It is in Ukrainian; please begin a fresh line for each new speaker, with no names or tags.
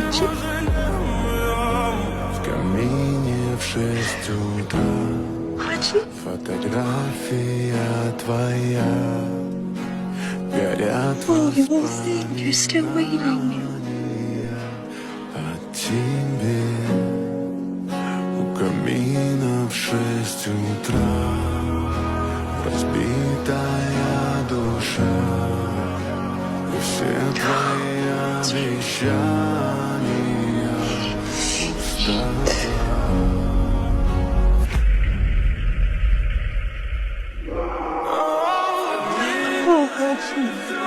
ночи.
В камине в 6 утра фотография твоя. Горят
Oh, you will think you're still waiting.
о тебе. У камина в 6 утра разбитая душа. И все твои обещания пустота.
Oh,